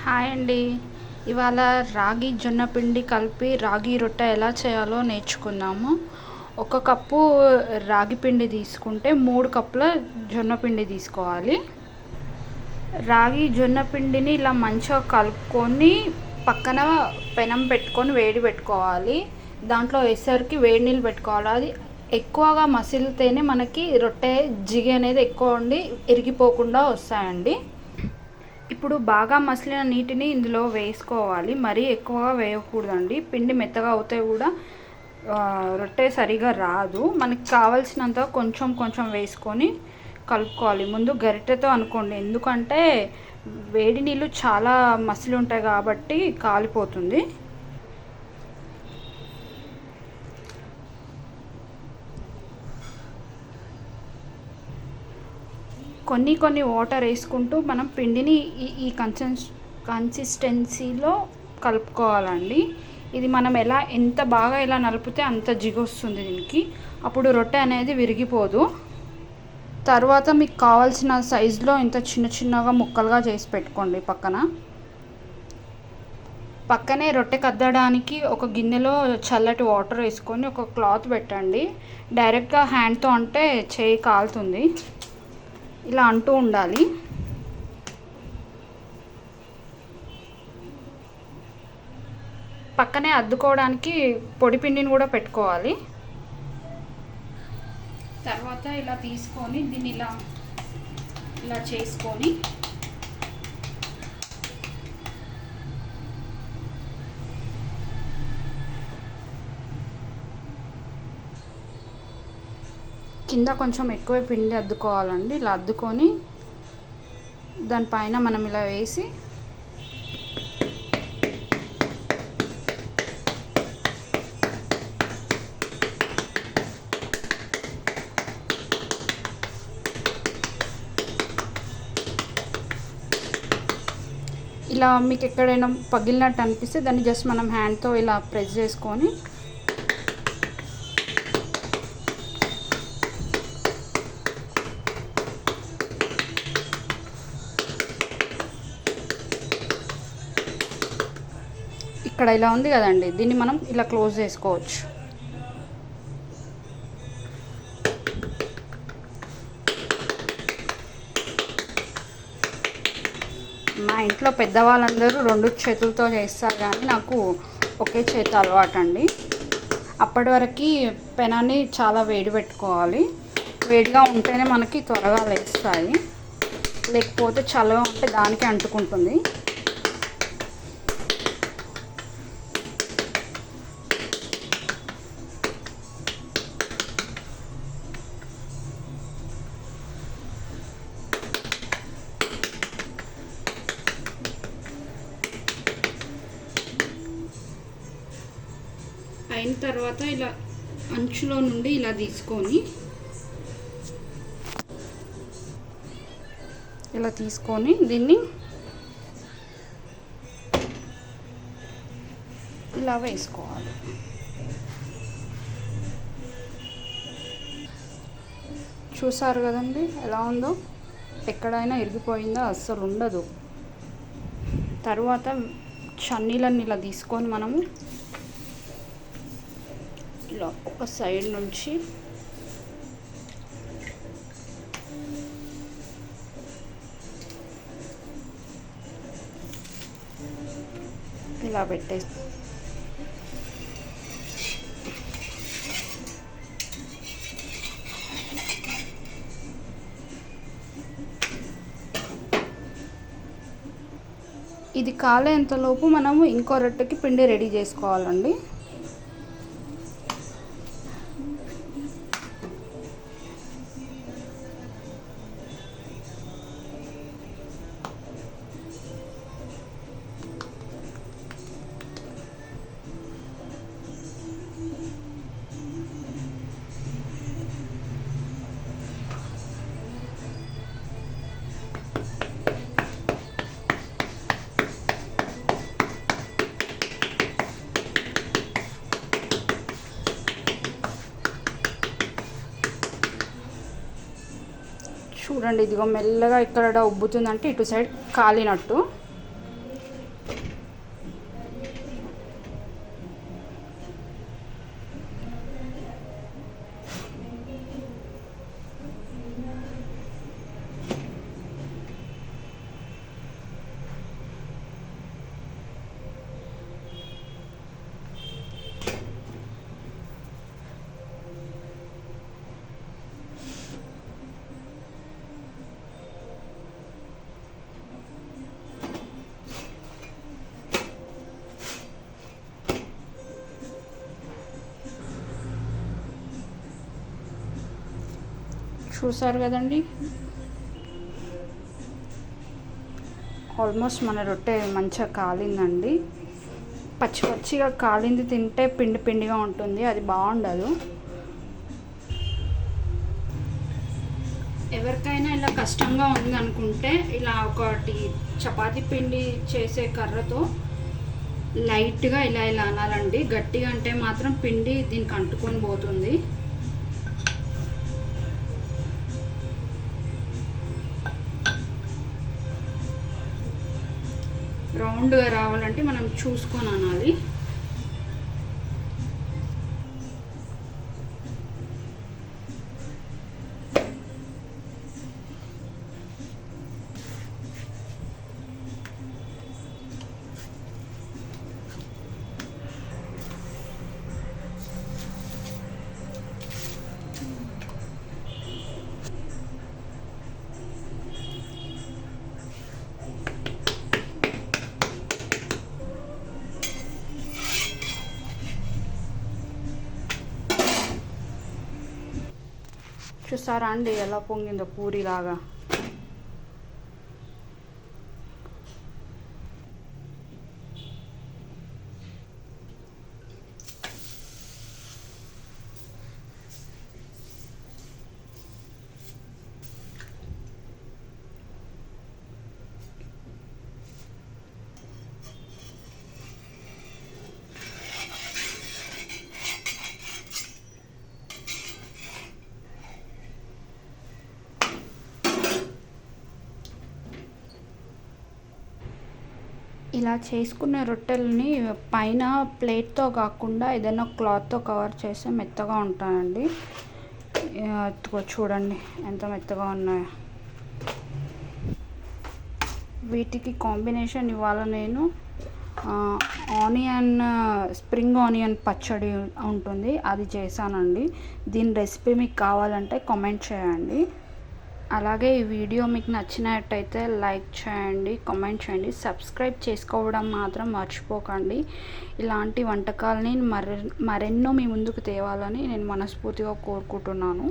Hi అండి. ఇవాళ రాగి జొన్న పిండి కలిపి రాగి రొట్టె ఎలా చేయాలో నేర్చుకుందాము. ఒక కప్పు రాగి పిండి తీసుకుంటే 3 కప్పుల జొన్న పిండి తీసుకోవాలి. రాగి జొన్న పిండిని ఇలా మంచిగా కలుపుకొని పక్కన పెనం పెట్టుకొని వేడి పెట్టుకోవాలి. దాంట్లో వేసరికి వేడి నీళ్ళు పెట్టుకోవాలి. అది ఎక్కువగా మసిలితేనే మనకి రొట్టె జిగి అనేది ఎక్కువ ఉండి ఇరిగిపోకుండా వస్తాయండి. ఇప్పుడు బాగా మసిలిన నీటిని ఇందులో వేసుకోవాలి. మరీ ఎక్కువగా వేయకూడదండి, పిండి మెత్తగా అవుతే కూడా రొట్టె సరిగా రాదు. మనకి కావాల్సినంత కొంచెం కొంచెం వేసుకొని కలుపుకోవాలి. ముందు గరిటెతో అనుకోండి, ఎందుకంటే వేడి నీళ్ళు చాలా మసిలి ఉంటాయి కాబట్టి కాలిపోతుంది. కొన్ని వాటర్ వేసుకుంటూ మనం పిండిని ఈ కన్సిస్టెన్సీలో కలుపుకోవాలండి. ఇది మనం ఎంత బాగా ఇలా నలిపితే అంత జిగొస్తుంది దీనికి. అప్పుడు రొట్టె అనేది విరిగిపోదు. తర్వాత మీకు కావాల్సిన సైజులో ఇంత చిన్న చిన్నగా ముక్కలుగా చేసి పెట్టుకోండి. పక్కనే రొట్టె కద్దడానికి ఒక గిన్నెలో చల్లటి వాటర్ వేసుకొని ఒక క్లాత్ పెట్టండి. డైరెక్ట్గా హ్యాండ్తో అంటే చేయి కాలుతుంది. ఇలా అంటూ ఉండాలి. పక్కనే అద్దుకోవడానికి పొడి పిండిని కూడా పెట్టుకోవాలి. తర్వాత ఇలా తీసుకొని దీన్ని ఇలా చేసుకొని కింద కొంచెం ఎక్కువ పిండి అద్దుకోవాలండి. ఇలా అద్దుకొని దానిపైన మనం ఇలా వేసి ఇలా మీకు ఎక్కడైనా పగిలినట్టు అనిపిస్తే దాన్ని జస్ట్ మనం హ్యాండ్తో ఇలా ప్రెస్ చేసుకొని ఇక్కడ ఇలా ఉంది కదండి, దీన్ని మనం ఇలా క్లోజ్ చేసుకోవచ్చు. మా ఇంట్లో పెద్దవాళ్ళందరూ 2 చేతులతో చేస్తారు, కానీ నాకు ఒకే చేతి అలవాటు అండి. అప్పటి వరకు పెనాన్ని చాలా వేడి పెట్టుకోవాలి. వేడిగా ఉంటేనే మనకి త్వరగా లేస్తాయి, లేకపోతే చల్లగా ఉంటే దానికి అంటుకుంటుంది. అయిన తర్వాత ఇలా అంచులో నుండి ఇలా తీసుకొని దీన్ని ఇలా వేసుకోవాలి. చూసారు కదండి ఎలా ఉందో, ఎక్కడైనా ఇరిగిపోయిందో అస్సలు ఉండదు. తర్వాత చన్నీలన్నీ ఇలా తీసుకొని మనము ఇలా ఒక సైడ్ నుంచి ఇలా పెట్టేసి ఇది కాలేంతలోపు మనము ఇంకో రొట్టెకి పిండి రెడీ చేసుకోవాలండి. చూడండి, ఇదిగో మెల్లగా ఇక్కడ ఉబ్బుతుందంటే ఇటు సైడ్ కాలినట్టు. చూసారు కదండి, ఆల్మోస్ట్ మన రొట్టె మంచిగా కాలిందండి. పచ్చి పచ్చిగా కాలింది తింటే పిండి పిండిగా ఉంటుంది, అది బాగుండదు. ఎవరికైనా ఇలా కష్టంగా ఉందనుకుంటే ఇలా ఒకటి చపాతీ పిండి చేసే కర్రతో లైట్గా ఇలా ఇలా అనాలండి. గట్టిగా అంటే మాత్రం పిండి దీనికి అంటుకొని పోతుంది. రౌండ్గా రావాలంటే మనం చూసుకొని అనాలి. చూసారా అండి ఎలా పొంగిందో పూరిలాగా. ఇలా చేసుకున్న రొట్టెలని పైన ప్లేట్తో కాకుండా ఏదైనా క్లాత్తో కవర్ చేస్తే మెత్తగా ఉంటాయండి. చూడండి ఎంత మెత్తగా ఉన్నాయో. వీటికి కాంబినేషన్ ఇవాళ నేను స్ప్రింగ్ ఆనియన్ పచ్చడి ఉంటుంది, అది చేశానండి. దీని రెసిపీ మీకు కావాలంటే కామెంట్ చేయండి. అలాగే ఈ వీడియో మీకు నచ్చినట్టయితే లైక్ చేయండి, కామెంట్ చేయండి, సబ్స్క్రైబ్ చేసుకోవడం మాత్రం మర్చిపోకండి. ఇలాంటి వంటకాలని మరెన్నో మీ ముందుకు తేవాలని నేను మనస్ఫూర్తిగా కోరుకుంటున్నాను.